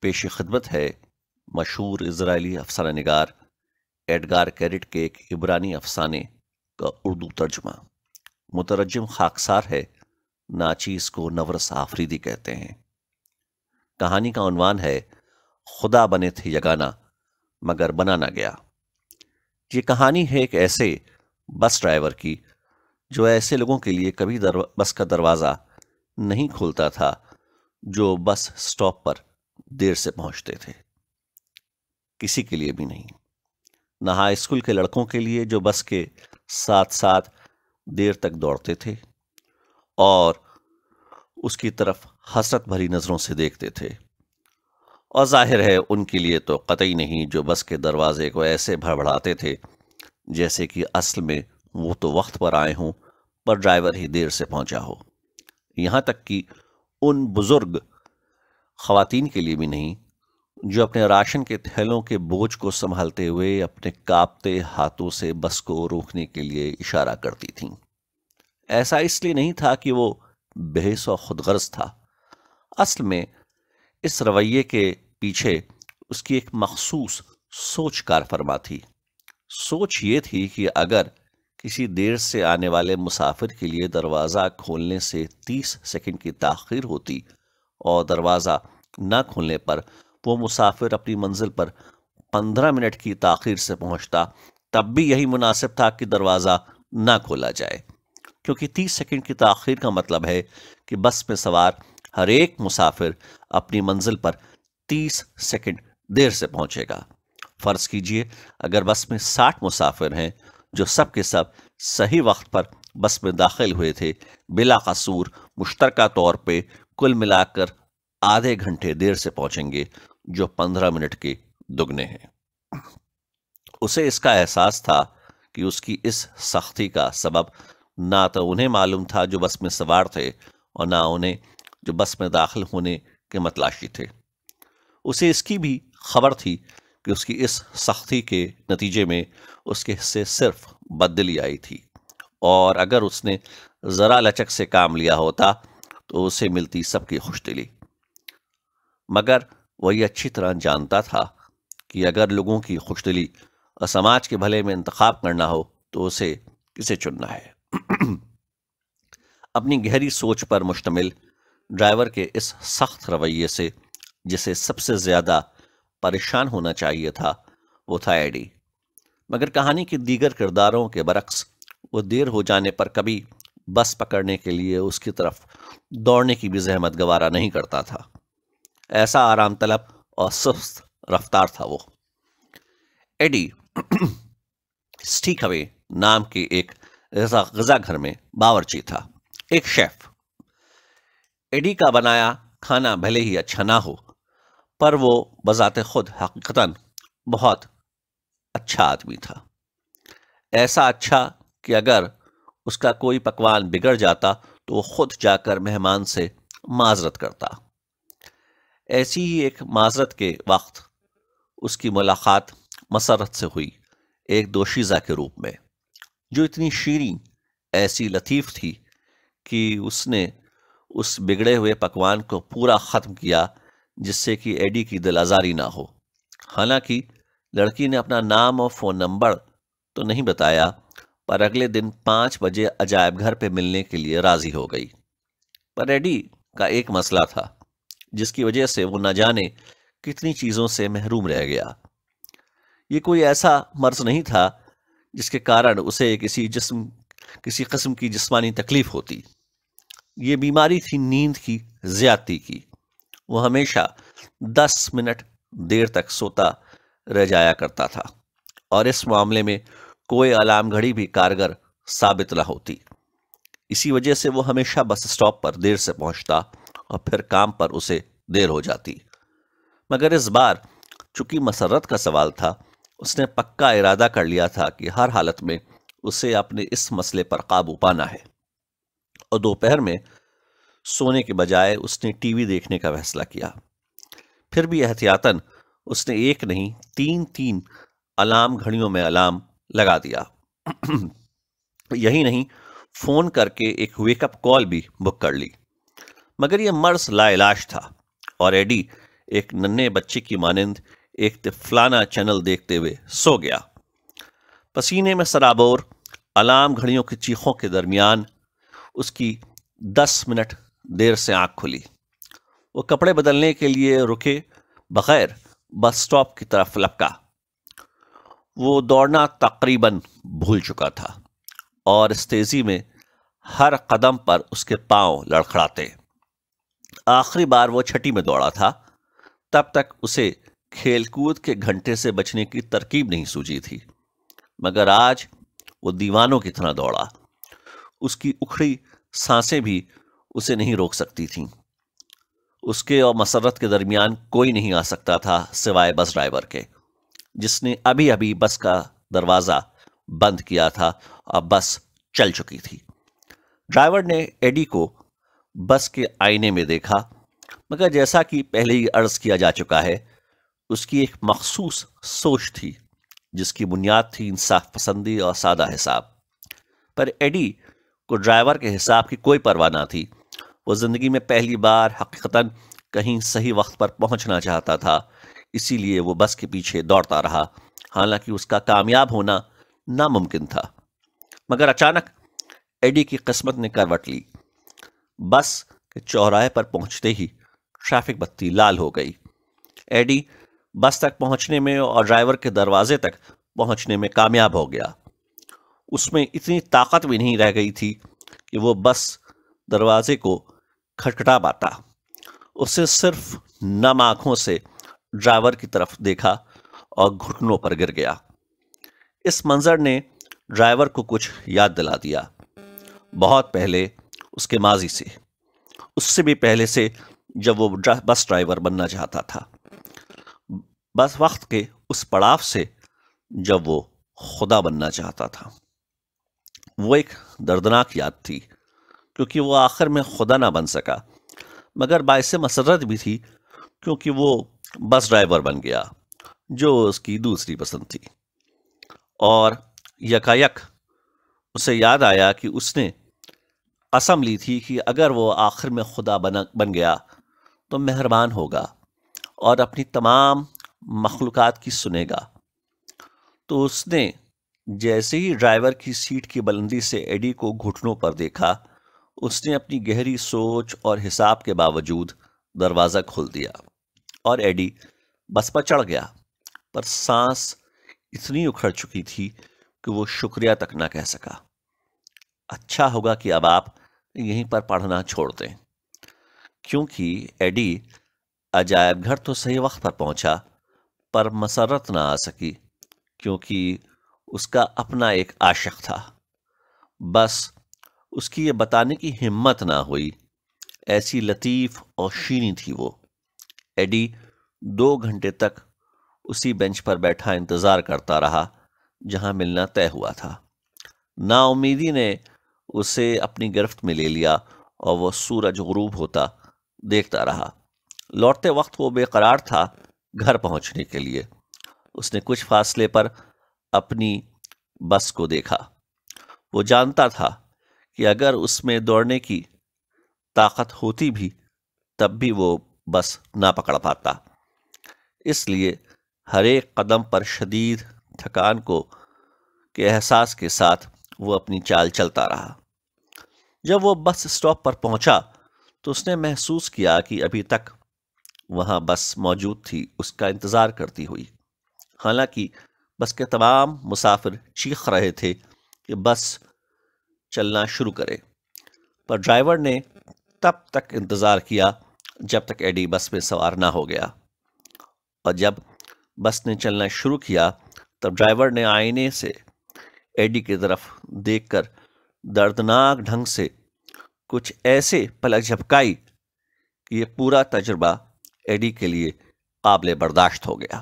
پیش خدمت ہے مشہور اسرائیلی افسانہ نگار ایڈگار کیرٹ کے ایک عبرانی افسانے کا اردو ترجمہ۔ مترجم خاکسار ہے، ناچیز کو نورس آفریدی کہتے ہیں۔ کہانی کا عنوان ہے خدا بنے تھے یگانہ مگر بنا نہ گیا۔ یہ کہانی ہے ایک ایسے بس ڈرائیور کی جو ایسے لوگوں کے لیے کبھی بس کا دروازہ نہیں کھولتا تھا جو بس سٹاپ پر دیر سے پہنچتے تھے، کسی کے لیے بھی نہیں، نہ ہائی اسکول کے لڑکوں کے لیے جو بس کے ساتھ ساتھ دیر تک دوڑتے تھے اور اس کی طرف حسرت بھری نظروں سے دیکھتے تھے، اور ظاہر ہے ان کے لیے تو قطعی نہیں جو بس کے دروازے کو ایسے بھڑبڑاتے تھے جیسے کہ اصل میں وہ تو وقت پر آئے ہوں پر ڈرائیور ہی دیر سے پہنچا ہو۔ یہاں تک کہ ان بزرگ خواتین کے لیے بھی نہیں جو اپنے راشن کے تھیلوں کے بوجھ کو سنبھالتے ہوئے اپنے کانپتے ہاتھوں سے بس کو روکنے کے لیے اشارہ کرتی تھیں۔ ایسا اس لیے نہیں تھا کہ وہ بحث و خود غرض تھا، اصل میں اس رویے کے پیچھے اس کی ایک مخصوص سوچ کار فرما تھی۔ سوچ یہ تھی کہ اگر کسی دیر سے آنے والے مسافر کے لیے دروازہ کھولنے سے 30 سیکنڈ کی تاخیر ہوتی اور دروازہ نہ کھولنے پر وہ مسافر اپنی منزل پر 15 منٹ کی تاخیر سے پہنچتا، تب بھی یہی مناسب تھا کہ دروازہ نہ کھولا جائے، کیونکہ 30 سیکنڈ کی تاخیر کا مطلب ہے کہ بس میں سوار ہر ایک مسافر اپنی منزل پر 30 سیکنڈ دیر سے پہنچے گا۔ فرض کیجئے اگر بس میں 60 مسافر ہیں جو سب کے سب صحیح وقت پر بس میں داخل ہوئے تھے، بلا قصور مشترکہ طور پہ کل ملا کر آدھے گھنٹے دیر سے پہنچیں گے، جو 15 منٹ کے دگنے ہیں۔ اسے اس کا احساس تھا کہ اس کی اس سختی کا سبب نہ تو انہیں معلوم تھا جو بس میں سوار تھے اور نہ انہیں جو بس میں داخل ہونے کے متلاشی تھے۔ اسے اس کی بھی خبر تھی کہ اس کی اس سختی کے نتیجے میں اس کے حصے صرف بددلی آئی تھی، اور اگر اس نے ذرا لچک سے کام لیا ہوتا تو اسے ملتی سب کی خوش دلی۔ مگر وہ یہ اچھی طرح جانتا تھا کہ اگر لوگوں کی خوش دلی اور سماج کے بھلے میں انتخاب کرنا ہو تو اسے کسے چننا ہے۔ اپنی گہری سوچ پر مشتمل ڈرائیور کے اس سخت رویے سے جسے سب سے زیادہ پریشان ہونا چاہیے تھا وہ تھا ایڈی، مگر کہانی کے دیگر کرداروں کے برعکس وہ دیر ہو جانے پر کبھی بس پکڑنے کے لیے اس کی طرف دوڑنے کی بھی زحمت گوارا نہیں کرتا تھا۔ ایسا آرام طلب اور سست رفتار تھا وہ۔ ایڈی اسٹیک اوے نام کے ایک غذا گھر میں باورچی تھا، ایک شیف۔ ایڈی کا بنایا کھانا بھلے ہی اچھا نہ ہو، پر وہ بذات خود حقیقتاً بہت اچھا آدمی تھا، ایسا اچھا کہ اگر اس کا کوئی پکوان بگڑ جاتا تو وہ خود جا کر مہمان سے معذرت کرتا۔ ایسی ہی ایک معذرت کے وقت اس کی ملاقات مسرت سے ہوئی، ایک دوشیزہ کے روپ میں، جو اتنی شیریں، ایسی لطیف تھی کہ اس نے اس بگڑے ہوئے پکوان کو پورا ختم کیا جس سے کہ ایڈی کی دل آزاری نہ ہو۔ حالانکہ لڑکی نے اپنا نام اور فون نمبر تو نہیں بتایا، پر اگلے دن 5 بجے عجائب گھر پہ ملنے کے لیے راضی ہو گئی۔ پر ایڈی کا ایک مسئلہ تھا جس کی وجہ سے وہ نہ جانے کتنی چیزوں سے محروم رہ گیا۔ یہ کوئی ایسا مرض نہیں تھا جس کے کارن اسے کسی قسم کی جسمانی تکلیف ہوتی، یہ بیماری تھی نیند کی زیادتی کی۔ وہ ہمیشہ 10 منٹ دیر تک سوتا رہ جایا کرتا تھا، اور اس معاملے میں کوئی الارم گھڑی بھی کارگر ثابت نہ ہوتی۔ اسی وجہ سے وہ ہمیشہ بس سٹاپ پر دیر سے پہنچتا اور پھر کام پر اسے دیر ہو جاتی۔ مگر اس بار چونکہ مسرت کا سوال تھا، اس نے پکا ارادہ کر لیا تھا کہ ہر حالت میں اسے اپنے اس مسئلے پر قابو پانا ہے، اور دوپہر میں سونے کے بجائے اس نے ٹی وی دیکھنے کا فیصلہ کیا۔ پھر بھی احتیاطاً اس نے ایک نہیں 3 الارم گھڑیوں میں الارم لگا دیا۔ یہی نہیں، فون کر کے ایک ویک اپ کال بھی بک کر لی۔ مگر یہ مرض لا علاج تھا، اور ایڈی ایک ننھے بچے کی مانند ایک طفلانہ چینل دیکھتے ہوئے سو گیا۔ پسینے میں سرابور الارم گھڑیوں کی چیخوں کے درمیان اس کی 10 منٹ دیر سے آنکھ کھلی۔ وہ کپڑے بدلنے کے لیے رکے بغیر بس سٹاپ کی طرف لپکا۔ وہ دوڑنا تقریباً بھول چکا تھا اور اس تیزی میں ہر قدم پر اس کے پاؤں لڑکھڑاتے۔ آخری بار وہ چھٹی میں دوڑا تھا، تب تک اسے کھیل کود کے گھنٹے سے بچنے کی ترکیب نہیں سوجی تھی، مگر آج وہ دیوانوں کی طرح دوڑا۔ اس کی اکھڑی سانسیں بھی اسے نہیں روک سکتی تھیں۔ اس کے اور مسرت کے درمیان کوئی نہیں آ سکتا تھا سوائے بس ڈرائیور کے، جس نے ابھی ابھی بس کا دروازہ بند کیا تھا اور بس چل چکی تھی۔ ڈرائیور نے ایڈی کو بس کے آئینے میں دیکھا، مگر جیسا کہ پہلے ہی عرض کیا جا چکا ہے، اس کی ایک مخصوص سوچ تھی جس کی بنیاد تھی انصاف پسندی اور سادہ حساب۔ پر ایڈی کو ڈرائیور کے حساب کی کوئی پرواہ نہ تھی۔ وہ زندگی میں پہلی بار حقیقتاً کہیں صحیح وقت پر پہنچنا چاہتا تھا، اسی لیے وہ بس کے پیچھے دوڑتا رہا، حالانکہ اس کا کامیاب ہونا ناممکن تھا۔ مگر اچانک ایڈی کی قسمت نے کروٹ لی۔ بس کے چوراہے پر پہنچتے ہی ٹریفک بتی لال ہو گئی۔ ایڈی بس تک پہنچنے میں اور ڈرائیور کے دروازے تک پہنچنے میں کامیاب ہو گیا۔ اس میں اتنی طاقت بھی نہیں رہ گئی تھی کہ وہ بس دروازے کو کھٹکھٹا پاتا۔ اسے صرف نم آنکھوں سے ڈرائیور کی طرف دیکھا اور گھٹنوں پر گر گیا۔ اس منظر نے ڈرائیور کو کچھ یاد دلا دیا، بہت پہلے اس کے ماضی سے، اس سے بھی پہلے سے جب وہ بس ڈرائیور بننا چاہتا تھا، بس وقت کے اس پڑاؤ سے جب وہ خدا بننا چاہتا تھا۔ وہ ایک دردناک یاد تھی، کیونکہ وہ آخر میں خدا نہ بن سکا، مگر باعث مسرت بھی تھی کیونکہ وہ بس ڈرائیور بن گیا، جو اس کی دوسری پسند تھی۔ اور یکایک اسے یاد آیا کہ اس نے قسم لی تھی کہ اگر وہ آخر میں خدا بن گیا تو مہربان ہوگا اور اپنی تمام مخلوقات کی سنے گا۔ تو اس نے جیسے ہی ڈرائیور کی سیٹ کی بلندی سے ایڈی کو گھٹنوں پر دیکھا، اس نے اپنی گہری سوچ اور حساب کے باوجود دروازہ کھول دیا اور ایڈی بس پر چڑھ گیا، پر سانس اتنی اکھڑ چکی تھی کہ وہ شکریہ تک نہ کہہ سکا۔ اچھا ہوگا کہ اب آپ یہیں پر پڑھنا چھوڑ دیں، کیونکہ ایڈی عجائب گھر تو صحیح وقت پر پہنچا، پر مسرت نہ آ سکی کیونکہ اس کا اپنا ایک عاشق تھا۔ بس اس کی یہ بتانے کی ہمت نہ ہوئی، ایسی لطیف اور شیریں تھی وہ۔ ایڈی 2 گھنٹے تک اسی بینچ پر بیٹھا انتظار کرتا رہا جہاں ملنا طے ہوا تھا۔ نا امیدی نے اسے اپنی گرفت میں لے لیا اور وہ سورج غروب ہوتا دیکھتا رہا۔ لوٹتے وقت وہ بے قرار تھا گھر پہنچنے کے لیے۔ اس نے کچھ فاصلے پر اپنی بس کو دیکھا۔ وہ جانتا تھا کہ اگر اس میں دوڑنے کی طاقت ہوتی بھی تب بھی وہ بس نہ پکڑ پاتا، اس لیے ہر ایک قدم پر شدید تھکان کے احساس کے ساتھ وہ اپنی چال چلتا رہا۔ جب وہ بس اسٹاپ پر پہنچا تو اس نے محسوس کیا کہ ابھی تک وہاں بس موجود تھی، اس کا انتظار کرتی ہوئی۔ حالانکہ بس کے تمام مسافر چیخ رہے تھے کہ بس چلنا شروع کرے، پر ڈرائیور نے تب تک انتظار کیا جب تک ایڈی بس میں سوار نہ ہو گیا، اور جب بس نے چلنا شروع کیا تب ڈرائیور نے آئینے سے ایڈی کی طرف دیکھ کر دردناک ڈھنگ سے کچھ ایسے پلک جھپکائی کہ یہ پورا تجربہ ایڈی کے لیے قابل برداشت ہو گیا۔